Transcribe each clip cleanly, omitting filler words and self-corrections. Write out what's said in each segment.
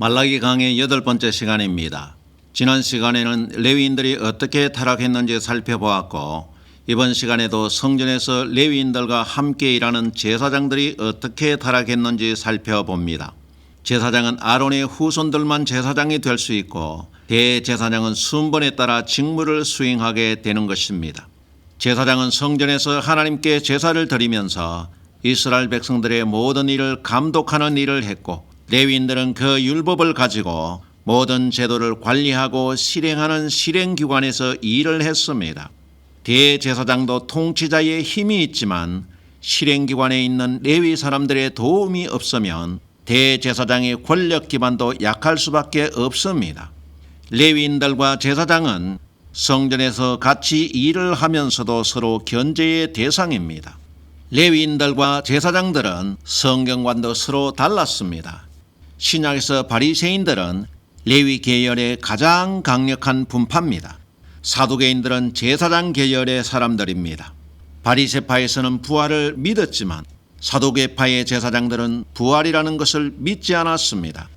말라기 강의 8번째 시간입니다. 지난 시간에는 레위인들이 어떻게 타락했는지 살펴보았고, 이번 시간에도 성전에서 레위인들과 함께 일하는 제사장들이 어떻게 타락했는지 살펴봅니다. 제사장은 아론의 후손들만 제사장이 될 수 있고, 대제사장은 순번에 따라 직무를 수행하게 되는 것입니다. 제사장은 성전에서 하나님께 제사를 드리면서 이스라엘 백성들의 모든 일을 감독하는 일을 했고, 레위인들은 그 율법을 가지고 모든 제도를 관리하고 실행하는 실행기관에서 일을 했습니다. 대제사장도 통치자의 힘이 있지만 실행기관에 있는 레위 사람들의 도움이 없으면 대제사장의 권력 기반도 약할 수밖에 없습니다. 레위인들과 제사장은 성전에서 같이 일을 하면서도 서로 견제의 대상입니다. 레위인들과 제사장들은 성경과도 서로 달랐습니다. 신약에서 바리새인들은 레위 계열의 가장 강력한 분파입니다. 사두개인들은 제사장 계열의 사람들입니다. 바리새파에서는 부활을 믿었지만 사두개파의 제사장들은 부활이라는 것을 믿지 않았습니다.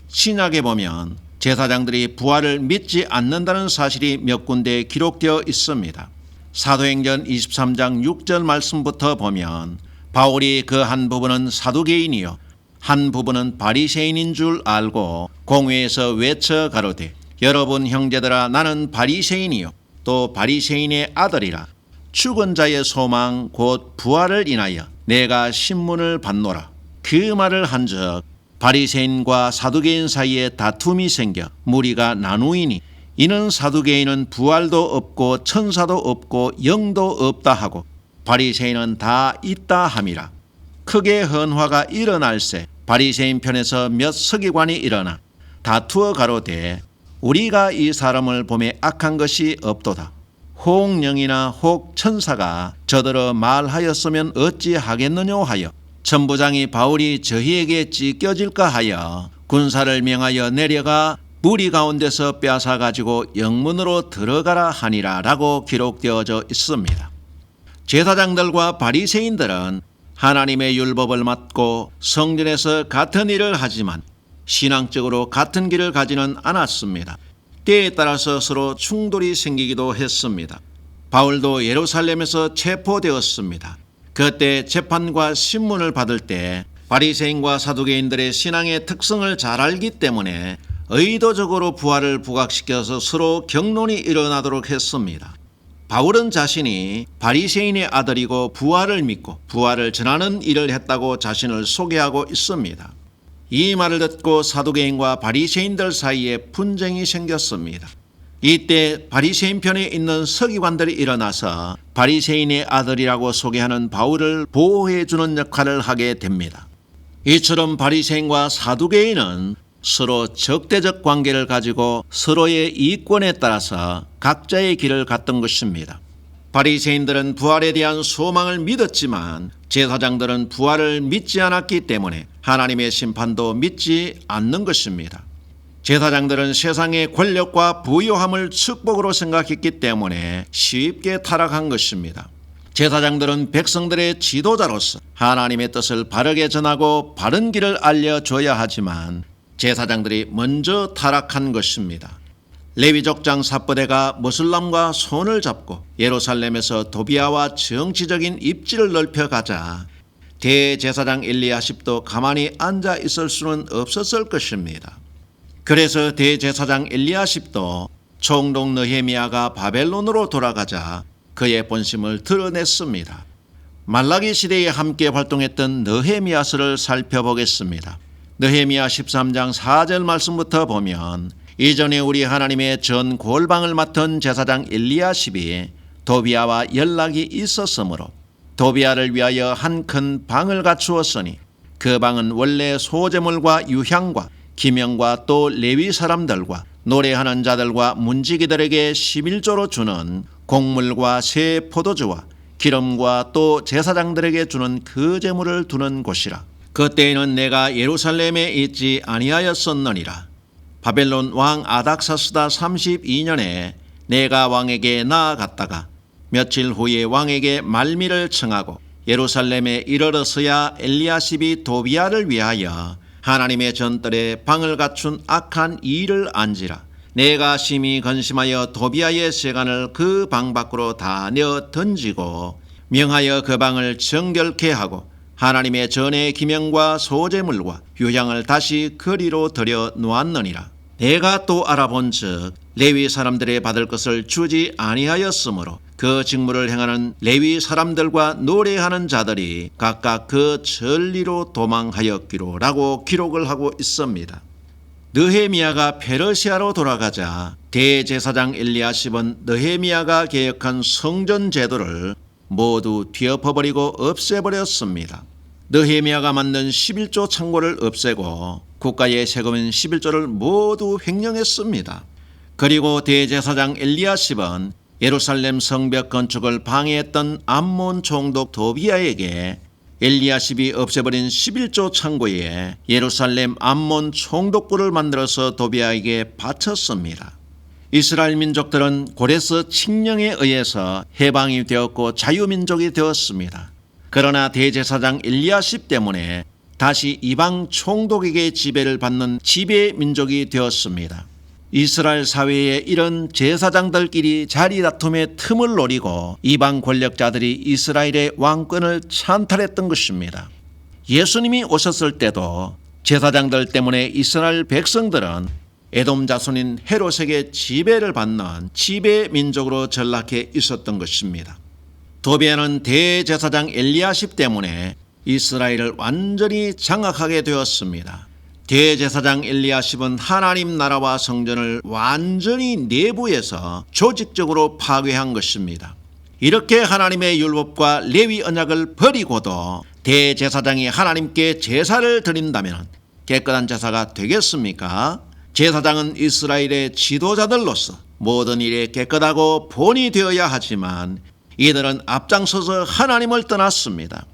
신약에 보면 제사장들이 부활을 믿지 않는다는 사실이 몇 군데 기록되어 있습니다. 사도행전 23장 6절 말씀부터 보면 바울이 그 한 부분은 사두개인이요 한 부분은 바리새인인 줄 알고 공회에서 외쳐 가로되 여러분 형제들아 나는 바리새인이요 또 바리새인의 아들이라 죽은 자의 소망 곧 부활을 인하여 내가 신문을 받노라. 그 말을 한즉 바리새인과 사두개인 사이에 다툼이 생겨 무리가 나누이니 이는 사두개인은 부활도 없고 천사도 없고 영도 없다 하고 바리새인은 다 있다 함이라. 크게 헌화가 일어날새 바리새인 편에서 몇 서기관이 일어나 다투어 가로되 우리가 이 사람을 보매 악한 것이 없도다. 혹 영이나 혹 천사가 저더러 말하였으면 어찌하겠느냐 하여 천부장이 바울이 저희에게 찢겨질까 하여 군사를 명하여 내려가 무리 가운데서 빼앗아 가지고 영문으로 들어가라 하니라 라고 기록되어져 있습니다. 제사장들과 바리새인들은 하나님의 율법을 맡고 성전에서 같은 일을 하지만 신앙적으로 같은 길을 가지는 않았습니다. 때에 따라서 서로 충돌이 생기기도 했습니다. 바울도 예루살렘에서 체포되었습니다. 그때 재판과 신문을 받을 때 바리새인과 사두개인들의 신앙의 특성을 잘 알기 때문에 의도적으로 부활을 부각시켜서 서로 격론이 일어나도록 했습니다. 바울은 자신이 바리새인의 아들이고 부활을 믿고 부활을 전하는 일을 했다고 자신을 소개하고 있습니다. 이 말을 듣고 사두개인과 바리새인들 사이에 분쟁이 생겼습니다. 이때 바리새인 편에 있는 서기관들이 일어나서 바리새인의 아들이라고 소개하는 바울을 보호해 주는 역할을 하게 됩니다. 이처럼 바리새인과 사두개인은 서로 적대적 관계를 가지고 서로의 이권에 따라서 각자의 길을 갔던 것입니다. 바리새인들은 부활에 대한 소망을 믿었지만 제사장들은 부활을 믿지 않았기 때문에 하나님의 심판도 믿지 않는 것입니다. 제사장들은 세상의 권력과 부유함을 축복으로 생각했기 때문에 쉽게 타락한 것입니다. 제사장들은 백성들의 지도자로서 하나님의 뜻을 바르게 전하고 바른 길을 알려줘야 하지만 제사장들이 먼저 타락한 것입니다. 레위족 장사부대가 무슬람과 손을 잡고 예루살렘에서 도비아와 정치적인 입지를 넓혀가자 대제사장 엘리야십도 가만히 앉아 있을 수는 없었을 것입니다. 그래서 대제사장 엘리야십도 총독 느헤미야가 바벨론으로 돌아가자 그의 본심을 드러냈습니다. 말라기 시대에 함께 활동했던 느헤미야서를 살펴보겠습니다. 느헤미야 13장 4절 말씀부터 보면 이전에 우리 하나님의 전 골방을 맡은 제사장 엘리야십이 도비아와 연락이 있었으므로 도비아를 위하여 한 큰 방을 갖추었으니 그 방은 원래 소제물과 유향과 기명과 또 레위 사람들과 노래하는 자들과 문지기들에게 11조로 주는 곡물과 새 포도주와 기름과 또 제사장들에게 주는 그 제물을 두는 곳이라. 그때에는 내가 예루살렘에 있지 아니하였었느니라. 바벨론 왕 아닥사스다 32년에 내가 왕에게 나아갔다가 며칠 후에 왕에게 말미를 청하고 예루살렘에 이르러서야 엘리야십이 도비아를 위하여 하나님의 전뜰에 방을 갖춘 악한 이를 안지라. 내가 심히 건심하여 도비아의 세간을 그 방 밖으로 다 내어 던지고 명하여 그 방을 정결케 하고 하나님의 전의 기명과 소제물과 유향을 다시 거리로 들여 놓았느니라. 내가 또 알아본즉 레위 사람들의 받을 것을 주지 아니하였으므로 그 직무를 행하는 레위 사람들과 노래하는 자들이 각각 그 전리로 도망하였기로라고 기록을 하고 있습니다. 느헤미야가 페르시아로 돌아가자 대제사장 엘리야십은 느헤미야가 개혁한 성전 제도를 모두 뒤엎어버리고 없애버렸습니다. 느헤미야가 만든 11조 창고를 없애고 국가의 세금인 11조를 모두 횡령했습니다. 그리고 대제사장 엘리야십은 예루살렘 성벽 건축을 방해했던 암몬 총독 도비아에게 엘리야십이 없애버린 11조 창고에 예루살렘 암몬 총독부를 만들어서 도비아에게 바쳤습니다. 이스라엘 민족들은 고레스 칙령에 의해서 해방이 되었고 자유민족이 되었습니다. 그러나 대제사장 엘리야십 때문에 다시 이방 총독에게 지배를 받는 지배민족이 되었습니다. 이스라엘 사회에 이런 제사장들끼리 자리 다툼의 틈을 노리고 이방 권력자들이 이스라엘의 왕권을 찬탈했던 것입니다. 예수님이 오셨을 때도 제사장들 때문에 이스라엘 백성들은 에돔 자손인 헤롯에게 지배를 받는 지배민족으로 전락해 있었던 것입니다. 도비아는 대제사장 엘리야십 때문에 이스라엘을 완전히 장악하게 되었습니다. 대제사장 엘리야십은 하나님 나라와 성전을 완전히 내부에서 조직적으로 파괴한 것입니다. 이렇게 하나님의 율법과 레위 언약을 버리고도 대제사장이 하나님께 제사를 드린다면 깨끗한 제사가 되겠습니까? 제사장은 이스라엘의 지도자들로서 모든 일에 깨끗하고 본이 되어야 하지만 이들은 앞장서서 하나님을 떠났습니다.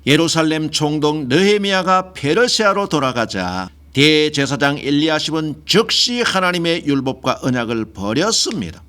예루살렘 총독 느헤미야가 페르시아로 돌아가자 대제사장 엘리야십은 즉시 하나님의 율법과 언약을 버렸습니다.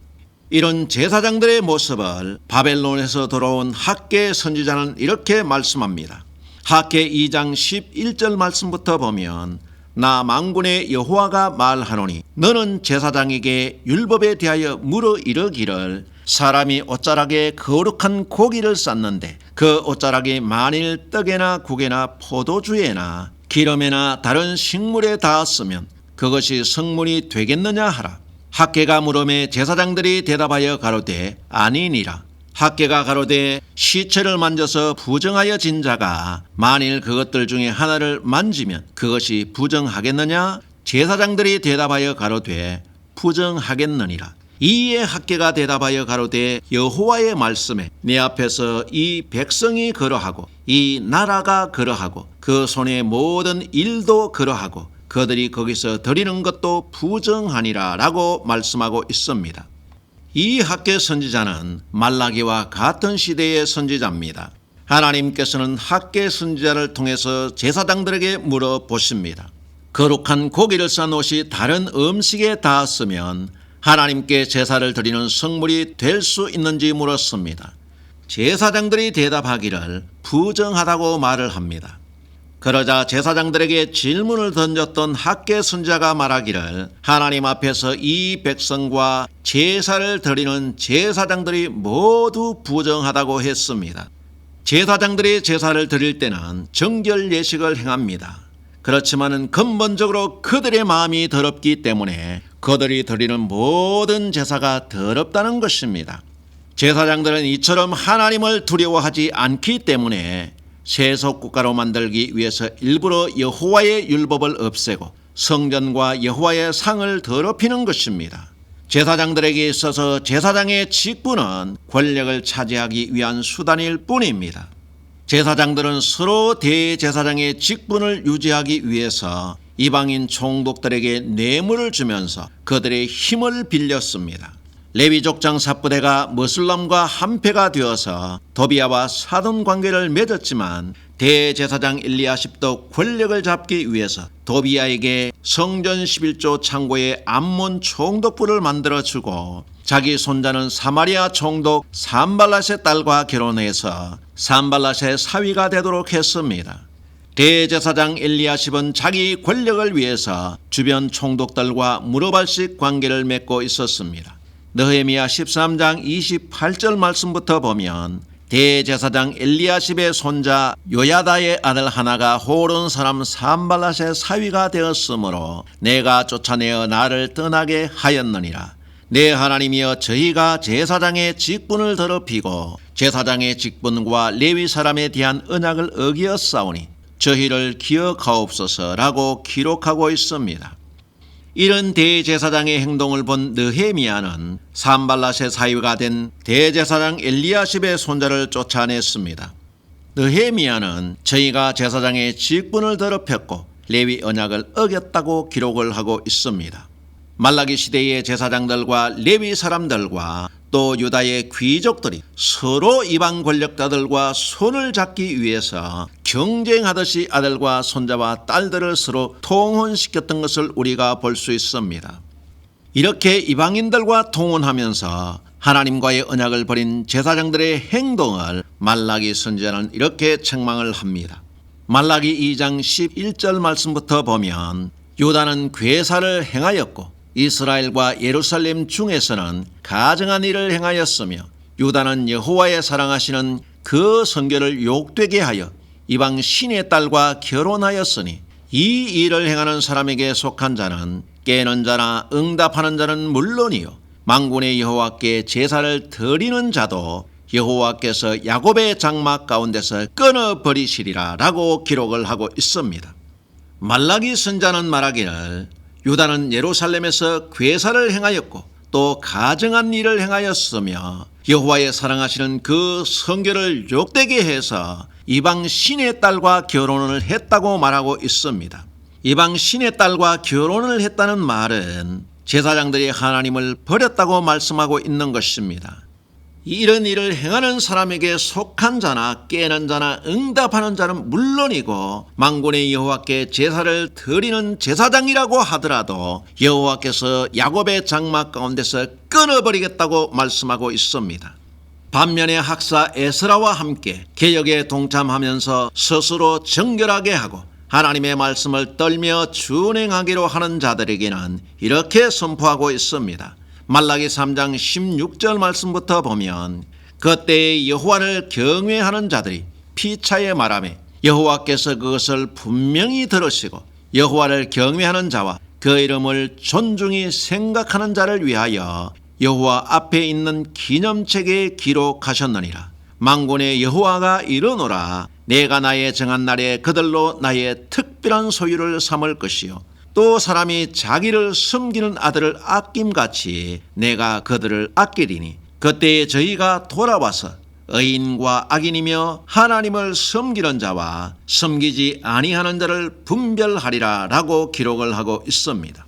이런 제사장들의 모습을 바벨론에서 돌아온 학개 선지자는 이렇게 말씀합니다. 학개 2장 11절 말씀부터 보면 나 만군의 여호와가 말하노니 너는 제사장에게 율법에 대하여 물어 이르기를 사람이 옷자락에 거룩한 고기를 쌌는데 그 옷자락이 만일 떡에나 국에나 포도주에나 기름에나 다른 식물에 닿았으면 그것이 성물이 되겠느냐 하라. 학개가 물음에 제사장들이 대답하여 가로되 아니니라. 학개가 가로되 시체를 만져서 부정하여 진 자가 만일 그것들 중에 하나를 만지면 그것이 부정하겠느냐? 제사장들이 대답하여 가로되 부정하겠느니라. 이에 학개가 대답하여 가로되 여호와의 말씀에 내 앞에서 이 백성이 그러하고 이 나라가 그러하고 그 손의 모든 일도 그러하고 그들이 거기서 드리는 것도 부정하니라 라고 말씀하고 있습니다. 이 학개 선지자는 말라기와 같은 시대의 선지자입니다. 하나님께서는 학개 선지자를 통해서 제사장들에게 물어보십니다. 거룩한 고기를 싼 옷이 다른 음식에 닿았으면 하나님께 제사를 드리는 성물이 될 수 있는지 물었습니다. 제사장들이 대답하기를 부정하다고 말을 합니다. 그러자 제사장들에게 질문을 던졌던 학개 선지자가 말하기를 하나님 앞에서 이 백성과 제사를 드리는 제사장들이 모두 부정하다고 했습니다. 제사장들이 제사를 드릴 때는 정결 예식을 행합니다. 그렇지만은 근본적으로 그들의 마음이 더럽기 때문에 그들이 드리는 모든 제사가 더럽다는 것입니다. 제사장들은 이처럼 하나님을 두려워하지 않기 때문에 세속국가로 만들기 위해서 일부러 여호와의 율법을 없애고 성전과 여호와의 상을 더럽히는 것입니다. 제사장들에게 있어서 제사장의 직분은 권력을 차지하기 위한 수단일 뿐입니다. 제사장들은 서로 대제사장의 직분을 유지하기 위해서 이방인 총독들에게 뇌물을 주면서 그들의 힘을 빌렸습니다. 레위족 장사부대가 머슬람과 한패가 되어서 도비아와 사돈 관계를 맺었지만 대제사장 엘리야십도 권력을 잡기 위해서 도비아에게 성전 11조 창고에 암몬 총독부를 만들어주고 자기 손자는 사마리아 총독 산발랏의 딸과 결혼해서 산발랏의 사위가 되도록 했습니다. 대제사장 엘리야십은 자기 권력을 위해서 주변 총독들과 무릎알식 관계를 맺고 있었습니다. 느헤미야 13장 28절 말씀부터 보면 대제사장 엘리야십의 손자 요야다의 아들 하나가 호론 사람 산발랏의 사위가 되었으므로 내가 쫓아내어 나를 떠나게 하였느니라. 내 하나님이여, 저희가 제사장의 직분을 더럽히고 제사장의 직분과 레위 사람에 대한 언약을 어기었사오니 저희를 기억하옵소서라고 기록하고 있습니다. 이런 대제사장의 행동을 본 느헤미야는 산발랏의 사위가 된 대제사장 엘리야십의 손자를 쫓아냈습니다. 느헤미야는 저희가 제사장의 직분을 더럽혔고 레위 언약을 어겼다고 기록을 하고 있습니다. 말라기 시대의 제사장들과 레위 사람들과 또 유다의 귀족들이 서로 이방 권력자들과 손을 잡기 위해서 경쟁하듯이 아들과 손자와 딸들을 서로 통혼시켰던 것을 우리가 볼 수 있습니다. 이렇게 이방인들과 통혼하면서 하나님과의 언약을 버린 제사장들의 행동을 말라기 선지자는 이렇게 책망을 합니다. 말라기 2장 11절 말씀부터 보면 유다는 괴사를 행하였고 이스라엘과 예루살렘 중에서는 가증한 일을 행하였으며 유다는 여호와의 사랑하시는 그 성결을 욕되게 하여 이방 신의 딸과 결혼하였으니 이 일을 행하는 사람에게 속한 자는 깨는 자나 응답하는 자는 물론이요 만군의 여호와께 제사를 드리는 자도 여호와께서 야곱의 장막 가운데서 끊어버리시리라 라고 기록을 하고 있습니다. 말라기 선지자는 말하기를 유다는 예루살렘에서 괴사를 행하였고 또 가증한 일을 행하였으며 여호와의 사랑하시는 그 성결을 욕되게 해서 이방 신의 딸과 결혼을 했다고 말하고 있습니다. 이방 신의 딸과 결혼을 했다는 말은 제사장들이 하나님을 버렸다고 말씀하고 있는 것입니다. 이런 일을 행하는 사람에게 속한 자나 깨는 자나 응답하는 자는 물론이고 만군의 여호와께 제사를 드리는 제사장이라고 하더라도 여호와께서 야곱의 장막 가운데서 끊어버리겠다고 말씀하고 있습니다. 반면에 학사 에스라와 함께 개혁에 동참하면서 스스로 정결하게 하고 하나님의 말씀을 떨며 준행하기로 하는 자들에게는 이렇게 선포하고 있습니다. 말라기 3장 16절 말씀부터 보면 그때에 여호와를 경외하는 자들이 피차에 말하며 여호와께서 그것을 분명히 들으시고 여호와를 경외하는 자와 그 이름을 존중히 생각하는 자를 위하여 여호와 앞에 있는 기념책에 기록하셨느니라. 만군의 여호와가 이르노라. 내가 나의 정한 날에 그들로 나의 특별한 소유를 삼을 것이요 또 사람이 자기를 섬기는 아들을 아낌같이 내가 그들을 아끼리니 그때에 저희가 돌아와서 의인과 악인이며 하나님을 섬기는 자와 섬기지 아니하는 자를 분별하리라 라고 기록을 하고 있습니다.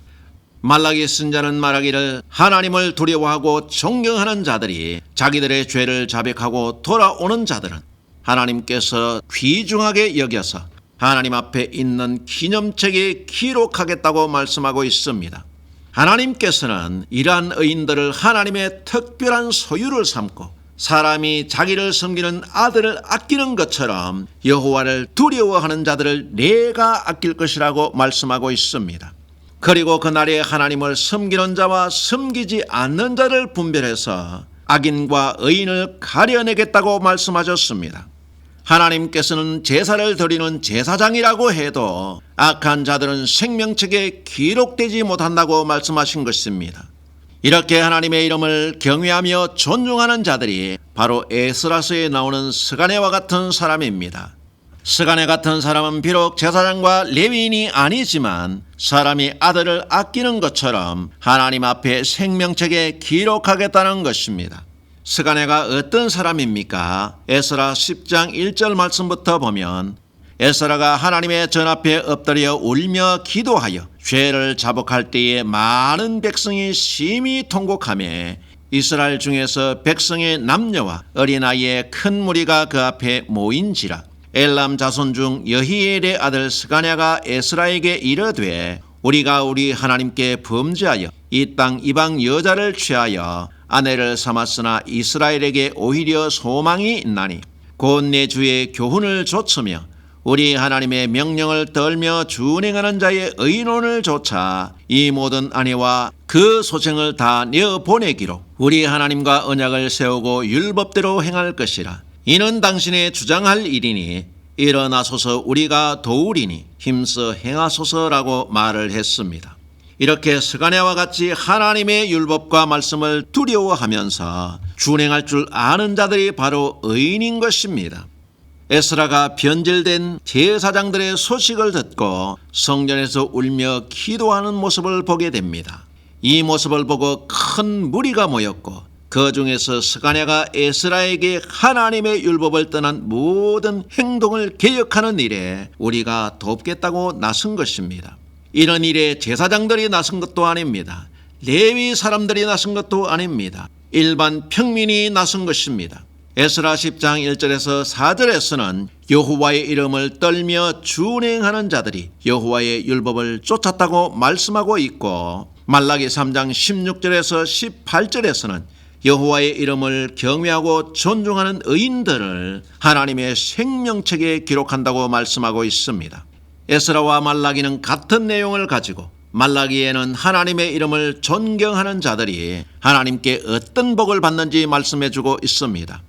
말라기 선지자는 말하기를 하나님을 두려워하고 존경하는 자들이 자기들의 죄를 자백하고 돌아오는 자들은 하나님께서 귀중하게 여겨서 하나님 앞에 있는 기념책에 기록하겠다고 말씀하고 있습니다. 하나님께서는 이러한 의인들을 하나님의 특별한 소유를 삼고 사람이 자기를 섬기는 아들을 아끼는 것처럼 여호와를 두려워하는 자들을 내가 아낄 것이라고 말씀하고 있습니다. 그리고 그날에 하나님을 섬기는 자와 섬기지 않는 자를 분별해서 악인과 의인을 가려내겠다고 말씀하셨습니다. 하나님께서는 제사를 드리는 제사장이라고 해도 악한 자들은 생명책에 기록되지 못한다고 말씀하신 것입니다. 이렇게 하나님의 이름을 경외하며 존중하는 자들이 바로 에스라서에 나오는 스가랴와 같은 사람입니다. 스가랴 같은 사람은 비록 제사장과 레위인이 아니지만 사람이 아들을 아끼는 것처럼 하나님 앞에 생명책에 기록하겠다는 것입니다. 스가랴가 어떤 사람입니까? 에스라 10장 1절 말씀부터 보면 에스라가 하나님의 전 앞에 엎드려 울며 기도하여 죄를 자복할 때에 많은 백성이 심히 통곡하며 이스라엘 중에서 백성의 남녀와 어린아이의 큰 무리가 그 앞에 모인지라. 엘람 자손 중 여히엘의 아들 스가랴가 에스라에게 이르되 우리가 우리 하나님께 범죄하여 이 땅 이방 여자를 취하여 아내를 삼았으나 이스라엘에게 오히려 소망이 있나니 곧 내 주의 교훈을 좇으며 우리 하나님의 명령을 떨며 준행하는 자의 의논을 조차 이 모든 안위와 그 소생을 다 내어보내기로 우리 하나님과 언약을 세우고 율법대로 행할 것이라. 이는 당신의 주장할 일이니 일어나소서 우리가 도우리니 힘써 행하소서라고 말을 했습니다. 이렇게 스가랴와 같이 하나님의 율법과 말씀을 두려워하면서 준행할 줄 아는 자들이 바로 의인인 것입니다. 에스라가 변질된 제사장들의 소식을 듣고 성전에서 울며 기도하는 모습을 보게 됩니다. 이 모습을 보고 큰 무리가 모였고 그 중에서 스가랴가 에스라에게 하나님의 율법을 떠난 모든 행동을 개혁하는 일에 우리가 돕겠다고 나선 것입니다. 이런 일에 제사장들이 나선 것도 아닙니다. 레위 사람들이 나선 것도 아닙니다. 일반 평민이 나선 것입니다. 에스라 10장 1절에서 4절에서는 여호와의 이름을 떨며 준행하는 자들이 여호와의 율법을 쫓았다고 말씀하고 있고, 말라기 3장 16절에서 18절에서는 여호와의 이름을 경외하고 존중하는 의인들을 하나님의 생명책에 기록한다고 말씀하고 있습니다. 에스라와 말라기는 같은 내용을 가지고 말라기에는 하나님의 이름을 존경하는 자들이 하나님께 어떤 복을 받는지 말씀해주고 있습니다.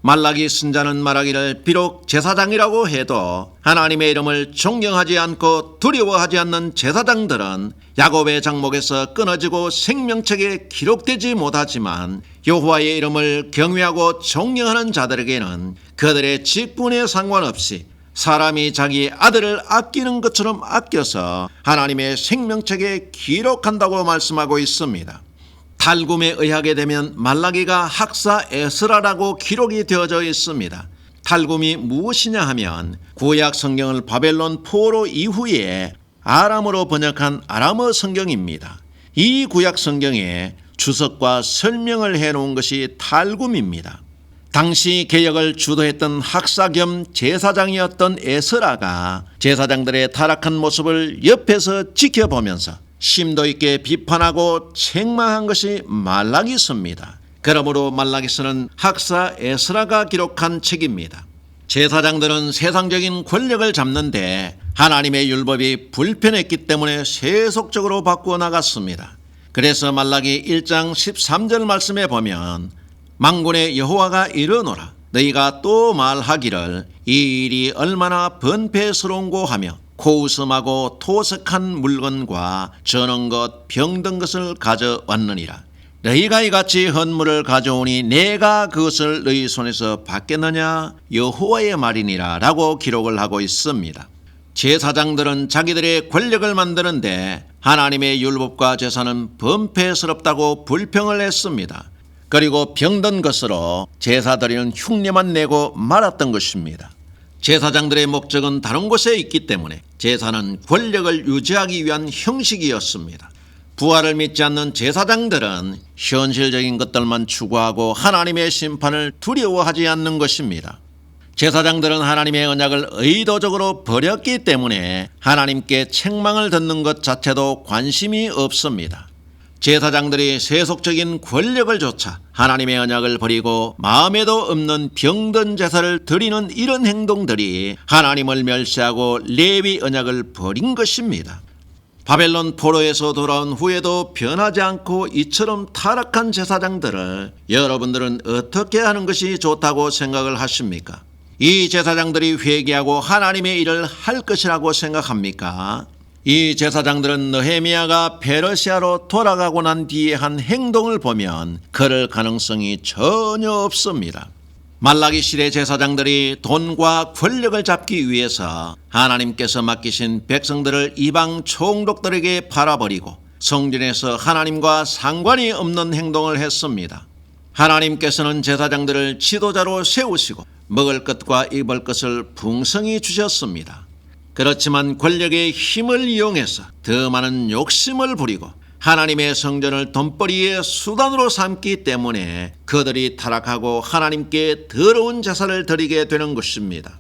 말라기 선자는 말하기를 비록 제사장이라고 해도 하나님의 이름을 존경하지 않고 두려워하지 않는 제사장들은 야곱의 장목에서 끊어지고 생명책에 기록되지 못하지만 여호와의 이름을 경외하고 존경하는 자들에게는 그들의 직분에 상관없이 사람이 자기 아들을 아끼는 것처럼 아껴서 하나님의 생명책에 기록한다고 말씀하고 있습니다. 탈굼에 의하게 되면 말라기가 학사 에스라라고 기록이 되어져 있습니다. 탈굼이 무엇이냐 하면 구약 성경을 바벨론 포로 이후에 아람어로 번역한 아람어 성경입니다. 이 구약 성경에 주석과 설명을 해놓은 것이 탈굼입니다. 당시 개혁을 주도했던 학사 겸 제사장이었던 에스라가 제사장들의 타락한 모습을 옆에서 지켜보면서 심도 있게 비판하고 책망한 것이 말라기서입니다. 그러므로 말라기서는 학사 에스라가 기록한 책입니다. 제사장들은 세상적인 권력을 잡는데 하나님의 율법이 불편했기 때문에 세속적으로 바꾸어 나갔습니다. 그래서 말라기 1장 13절 말씀에 보면 만군의 여호와가 이르노라 너희가 또 말하기를 이 일이 얼마나 번패스러운고 하며 고웃음하고 토색한 물건과 저는 것 병든 것을 가져왔느니라. 너희가 이같이 헌물을 가져오니 내가 그것을 너희 손에서 받겠느냐 여호와의 말이니라 라고 기록을 하고 있습니다. 제사장들은 자기들의 권력을 만드는데 하나님의 율법과 제사는 번패스럽다고 불평을 했습니다. 그리고 병든 것으로 제사드리는 흉내만 내고 말았던 것입니다. 제사장들의 목적은 다른 곳에 있기 때문에 제사는 권력을 유지하기 위한 형식이었습니다. 부활을 믿지 않는 제사장들은 현실적인 것들만 추구하고 하나님의 심판을 두려워하지 않는 것입니다. 제사장들은 하나님의 언약을 의도적으로 버렸기 때문에 하나님께 책망을 듣는 것 자체도 관심이 없습니다. 제사장들이 세속적인 권력을 좇아 하나님의 언약을 버리고 마음에도 없는 병든 제사를 드리는 이런 행동들이 하나님을 멸시하고 레위 언약을 버린 것입니다. 바벨론 포로에서 돌아온 후에도 변하지 않고 이처럼 타락한 제사장들을 여러분들은 어떻게 하는 것이 좋다고 생각을 하십니까? 이 제사장들이 회개하고 하나님의 일을 할 것이라고 생각합니까? 이 제사장들은 느헤미야가 페르시아로 돌아가고 난 뒤에 한 행동을 보면 그럴 가능성이 전혀 없습니다. 말라기 시대 제사장들이 돈과 권력을 잡기 위해서 하나님께서 맡기신 백성들을 이방 총독들에게 팔아버리고 성전에서 하나님과 상관이 없는 행동을 했습니다. 하나님께서는 제사장들을 지도자로 세우시고 먹을 것과 입을 것을 풍성히 주셨습니다. 그렇지만 권력의 힘을 이용해서 더 많은 욕심을 부리고 하나님의 성전을 돈벌이의 수단으로 삼기 때문에 그들이 타락하고 하나님께 더러운 제사를 드리게 되는 것입니다.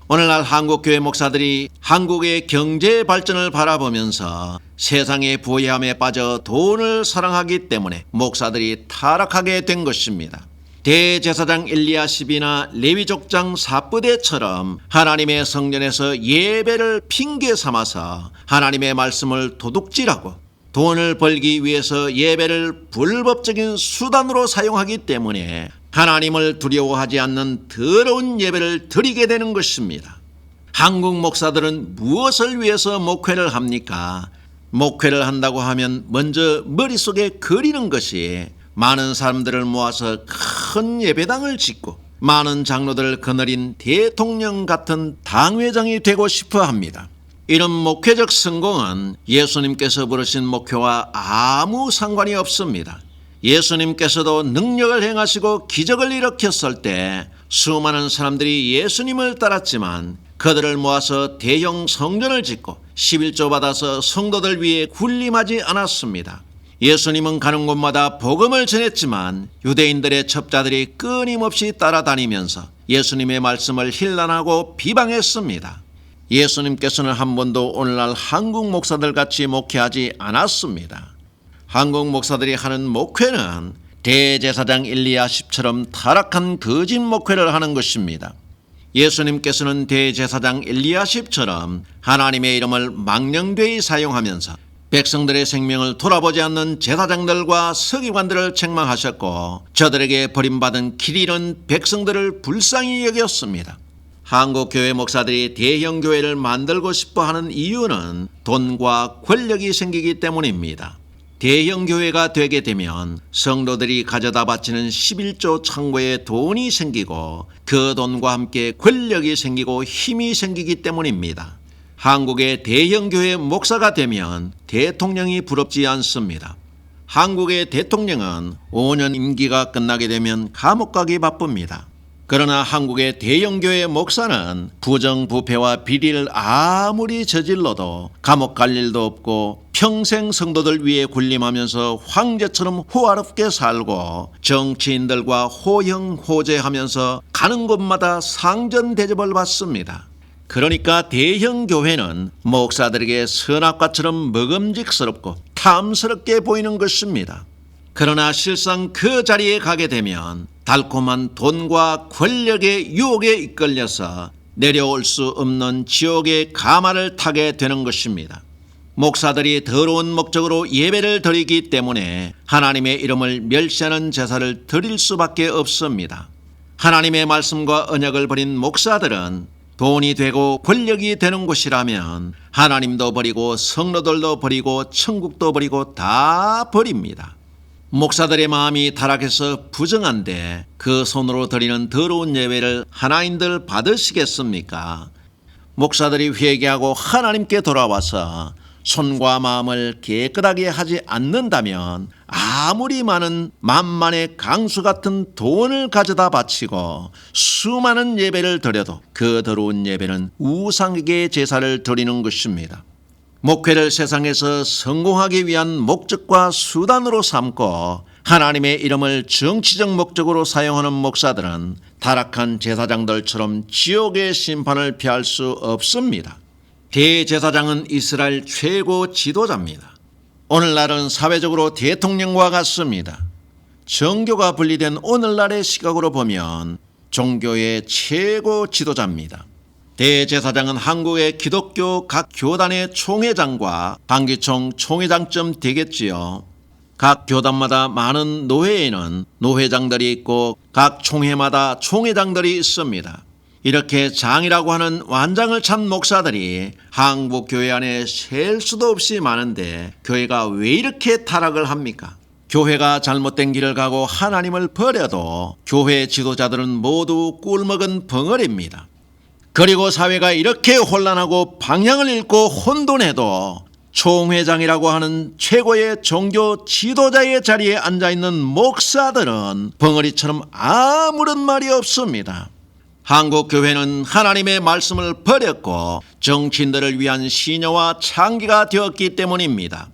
오늘날 한국교회 목사들이 한국의 경제 발전을 바라보면서 세상의 부유함에 빠져 돈을 사랑하기 때문에 목사들이 타락하게 된 것입니다. 대제사장 엘리야십이나 레위족장 사부대처럼 하나님의 성전에서 예배를 핑계 삼아서 하나님의 말씀을 도둑질하고 돈을 벌기 위해서 예배를 불법적인 수단으로 사용하기 때문에 하나님을 두려워하지 않는 더러운 예배를 드리게 되는 것입니다. 한국 목사들은 무엇을 위해서 목회를 합니까? 목회를 한다고 하면 먼저 머릿속에 그리는 것이 많은 사람들을 모아서 큰 예배당을 짓고 많은 장로들을 거느린 대통령 같은 당회장이 되고 싶어 합니다. 이런 목회적 성공은 예수님께서 부르신 목회와 아무 상관이 없습니다. 예수님께서도 능력을 행하시고 기적을 일으켰을 때 수많은 사람들이 예수님을 따랐지만 그들을 모아서 대형 성전을 짓고 11조 받아서 성도들 위해 군림하지 않았습니다. 예수님은 가는 곳마다 복음을 전했지만 유대인들의 첩자들이 끊임없이 따라다니면서 예수님의 말씀을 힐난하고 비방했습니다. 예수님께서는 한 번도 오늘날 한국 목사들 같이 목회하지 않았습니다. 한국 목사들이 하는 목회는 대제사장 엘리야십처럼 타락한 거짓 목회를 하는 것입니다. 예수님께서는 대제사장 엘리야십처럼 하나님의 이름을 망령되이 사용하면서 백성들의 생명을 돌아보지 않는 제사장들과 서기관들을 책망하셨고 저들에게 버림받은 길 잃은 백성들을 불쌍히 여겼습니다. 한국 교회 목사들이 대형 교회를 만들고 싶어 하는 이유는 돈과 권력이 생기기 때문입니다. 대형 교회가 되게 되면 성도들이 가져다 바치는 11조 창고에 돈이 생기고 그 돈과 함께 권력이 생기고 힘이 생기기 때문입니다. 한국의 대형 교회 목사가 되면 대통령이 부럽지 않습니다. 한국의 대통령은 5년 임기가 끝나게 되면 감옥 가기 바쁩니다. 그러나 한국의 대형교회 목사는 부정부패와 비리를 아무리 저질러도 감옥 갈 일도 없고 평생 성도들 위해 군림하면서 황제처럼 호화롭게 살고 정치인들과 호형호재하면서 가는 곳마다 상전 대접을 받습니다. 그러니까 대형교회는 목사들에게 선악과처럼 먹음직스럽고 탐스럽게 보이는 것입니다. 그러나 실상 그 자리에 가게 되면 달콤한 돈과 권력의 유혹에 이끌려서 내려올 수 없는 지옥의 가마를 타게 되는 것입니다. 목사들이 더러운 목적으로 예배를 드리기 때문에 하나님의 이름을 멸시하는 제사를 드릴 수밖에 없습니다. 하나님의 말씀과 언약을 버린 목사들은 돈이 되고 권력이 되는 곳이라면 하나님도 버리고 성도들도 버리고 천국도 버리고 다 버립니다. 목사들의 마음이 타락해서 부정한데 그 손으로 드리는 더러운 예배를 하나님들 받으시겠습니까? 목사들이 회개하고 하나님께 돌아와서 손과 마음을 깨끗하게 하지 않는다면 아무리 많은 만만의 강수 같은 돈을 가져다 바치고 수많은 예배를 드려도 그 더러운 예배는 우상에게 제사를 드리는 것입니다. 목회를 세상에서 성공하기 위한 목적과 수단으로 삼고 하나님의 이름을 정치적 목적으로 사용하는 목사들은 타락한 제사장들처럼 지옥의 심판을 피할 수 없습니다. 대제사장은 이스라엘 최고 지도자입니다. 오늘날은 사회적으로 대통령과 같습니다. 정교가 분리된 오늘날의 시각으로 보면 종교의 최고 지도자입니다. 대제사장은 한국의 기독교 각 교단의 총회장과 방기총 총회장쯤 되겠지요. 각 교단마다 많은 노회에는 노회장들이 있고 각 총회마다 총회장들이 있습니다. 이렇게 장이라고 하는 완장을 찬 목사들이 한국 교회 안에 셀 수도 없이 많은데 교회가 왜 이렇게 타락을 합니까? 교회가 잘못된 길을 가고 하나님을 버려도 교회 지도자들은 모두 꿀먹은 벙어리입니다. 그리고 사회가 이렇게 혼란하고 방향을 잃고 혼돈해도 총회장이라고 하는 최고의 종교 지도자의 자리에 앉아있는 목사들은 벙어리처럼 아무런 말이 없습니다. 한국 교회는 하나님의 말씀을 버렸고 정치인들을 위한 시녀와 창기가 되었기 때문입니다.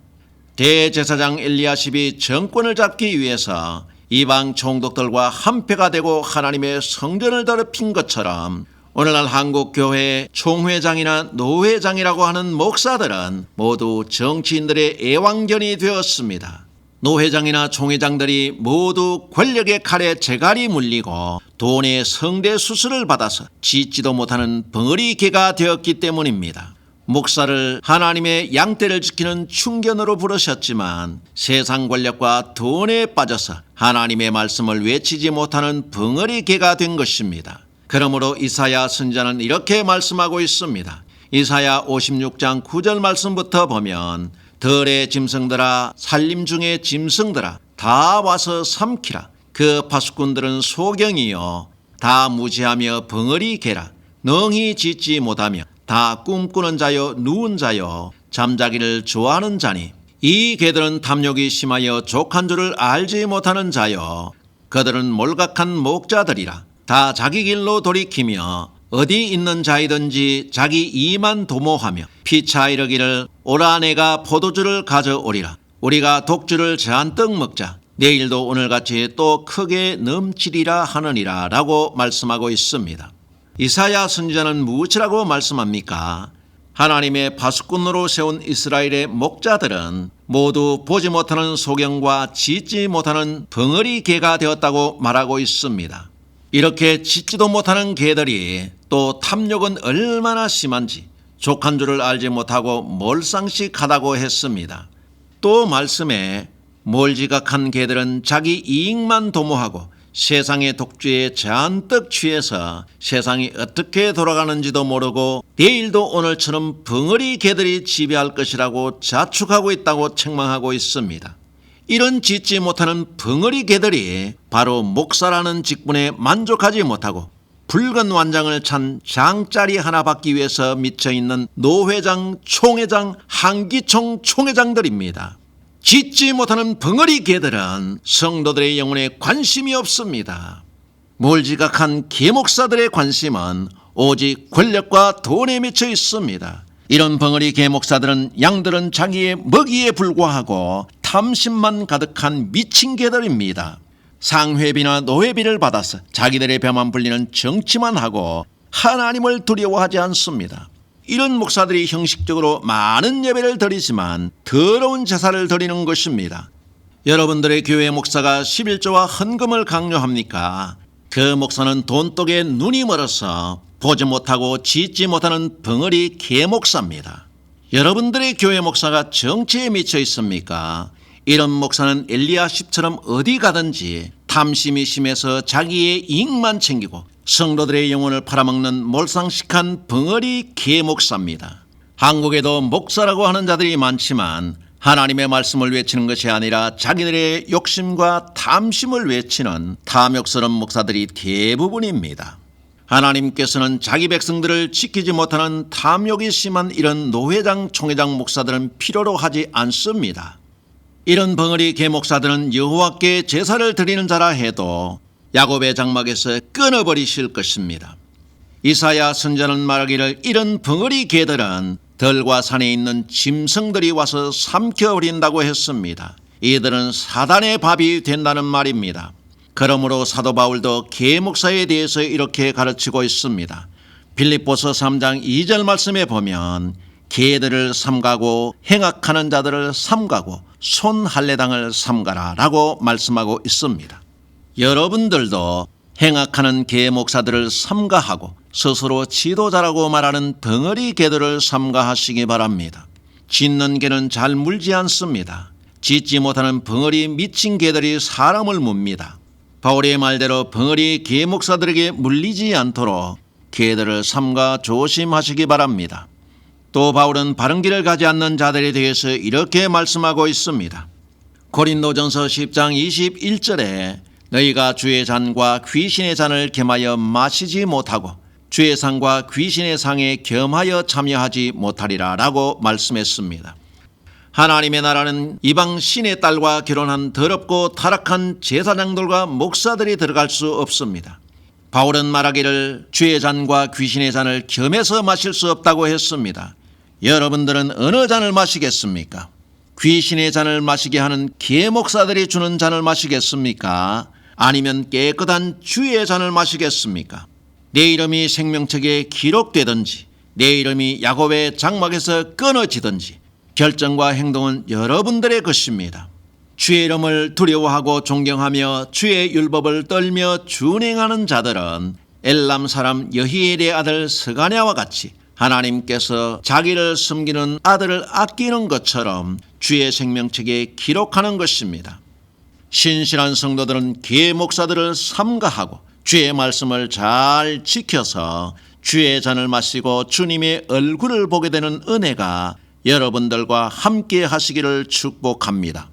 대제사장 엘리야십이 정권을 잡기 위해서 이방 총독들과 한패가 되고 하나님의 성전을 더럽힌 것처럼 오늘날 한국 교회의 총회장이나 노회장이라고 하는 목사들은 모두 정치인들의 애완견이 되었습니다. 노회장이나 총회장들이 모두 권력의 칼에 재갈이 물리고 돈의 성대 수술을 받아서 짓지도 못하는 벙어리 개가 되었기 때문입니다. 목사를 하나님의 양떼를 지키는 충견으로 부르셨지만 세상 권력과 돈에 빠져서 하나님의 말씀을 외치지 못하는 벙어리 개가 된 것입니다. 그러므로 이사야 선지자는 이렇게 말씀하고 있습니다. 이사야 56장 9절 말씀부터 보면 들의 짐승들아 살림 중의 짐승들아 다 와서 삼키라. 그 파수꾼들은 소경이요 다 무지하며 벙어리 개라. 능히 짓지 못하며 다 꿈꾸는 자요 누운 자요 잠자기를 좋아하는 자니 이 개들은 탐욕이 심하여 족한 줄을 알지 못하는 자요 그들은 몰각한 목자들이라. 다 자기 길로 돌이키며 어디 있는 자이든지 자기 이만 도모하며 피차 이르기를 오라 내가 포도주를 가져오리라. 우리가 독주를 잔뜩 먹자. 내일도 오늘같이 또 크게 넘치리라 하느니라 라고 말씀하고 있습니다. 이사야 선지자는 무엇이라고 말씀합니까? 하나님의 파수꾼으로 세운 이스라엘의 목자들은 모두 보지 못하는 소경과 짓지 못하는 벙어리 개가 되었다고 말하고 있습니다. 이렇게 짓지도 못하는 개들이 또 탐욕은 얼마나 심한지 족한 줄을 알지 못하고 몰상식하다고 했습니다. 또 말씀에 몰지각한 개들은 자기 이익만 도모하고 세상의 독주에 잔뜩 취해서 세상이 어떻게 돌아가는지도 모르고 내일도 오늘처럼 벙어리 개들이 지배할 것이라고 자축하고 있다고 책망하고 있습니다. 이런 짓지 못하는 벙어리 개들이 바로 목사라는 직분에 만족하지 못하고 붉은 완장을 찬 장짜리 하나 받기 위해서 미쳐있는 노회장, 총회장, 한기총 총회장들입니다. 짓지 못하는 벙어리 개들은 성도들의 영혼에 관심이 없습니다. 몰지각한 개목사들의 관심은 오직 권력과 돈에 미쳐 있습니다. 이런 벙어리 개목사들은 양들은 자기의 먹이에 불과하고 탐심만 가득한 미친 개들입니다. 상회비나 노회비를 받아서 자기들의 배만 불리는 정치만 하고 하나님을 두려워하지 않습니다. 이런 목사들이 형식적으로 많은 예배를 드리지만 더러운 제사를 드리는 것입니다. 여러분들의 교회 목사가 11조와 헌금을 강요합니까? 그 목사는 돈독에 눈이 멀어서 보지 못하고 짓지 못하는 벙어리 개목사입니다. 여러분들의 교회 목사가 정치에 미쳐 있습니까? 이런 목사는 엘리야십처럼 어디 가든지 탐심이 심해서 자기의 이익만 챙기고 성도들의 영혼을 팔아먹는 몰상식한 벙어리 개목사입니다. 한국에도 목사라고 하는 자들이 많지만 하나님의 말씀을 외치는 것이 아니라 자기들의 욕심과 탐심을 외치는 탐욕스러운 목사들이 대부분입니다. 하나님께서는 자기 백성들을 지키지 못하는 탐욕이 심한 이런 노회장, 총회장 목사들은 필요로 하지 않습니다. 이런 벙어리 개목사들은 여호와께 제사를 드리는 자라 해도 야곱의 장막에서 끊어버리실 것입니다. 이사야 선지자는 말하기를 이런 벙어리 개들은 들과 산에 있는 짐승들이 와서 삼켜버린다고 했습니다. 이들은 사단의 밥이 된다는 말입니다. 그러므로 사도 바울도 개목사에 대해서 이렇게 가르치고 있습니다. 빌립보서 3장 2절 말씀에 보면 개들을 삼가고 행악하는 자들을 삼가고 손할례당을 삼가라 라고 말씀하고 있습니다. 여러분들도 행악하는 개 목사들을 삼가하고 스스로 지도자라고 말하는 덩어리 개들을 삼가하시기 바랍니다. 짖는 개는 잘 물지 않습니다. 짖지 못하는 벙어리 미친 개들이 사람을 뭅니다. 바울의 말대로 벙어리 개 목사들에게 물리지 않도록 개들을 삼가 조심하시기 바랍니다. 또 바울은 바른 길을 가지 않는 자들에 대해서 이렇게 말씀하고 있습니다. 고린도전서 10장 21절에 너희가 주의 잔과 귀신의 잔을 겸하여 마시지 못하고 주의 상과 귀신의 상에 겸하여 참여하지 못하리라 라고 말씀했습니다. 하나님의 나라는 이방 신의 딸과 결혼한 더럽고 타락한 제사장들과 목사들이 들어갈 수 없습니다. 바울은 말하기를 주의 잔과 귀신의 잔을 겸해서 마실 수 없다고 했습니다. 여러분들은 어느 잔을 마시겠습니까? 귀신의 잔을 마시게 하는 개 목사들이 주는 잔을 마시겠습니까? 아니면 깨끗한 주의 잔을 마시겠습니까? 내 이름이 생명책에 기록되든지 내 이름이 야곱의 장막에서 끊어지든지 결정과 행동은 여러분들의 것입니다. 주의 이름을 두려워하고 존경하며 주의 율법을 떨며 준행하는 자들은 엘람 사람 여히엘의 아들 스가랴와 같이 하나님께서 자기를 섬기는 아들을 아끼는 것처럼 주의 생명책에 기록하는 것입니다. 신실한 성도들은 개 목사들을 삼가하고 주의 말씀을 잘 지켜서 주의 잔을 마시고 주님의 얼굴을 보게 되는 은혜가 여러분들과 함께 하시기를 축복합니다.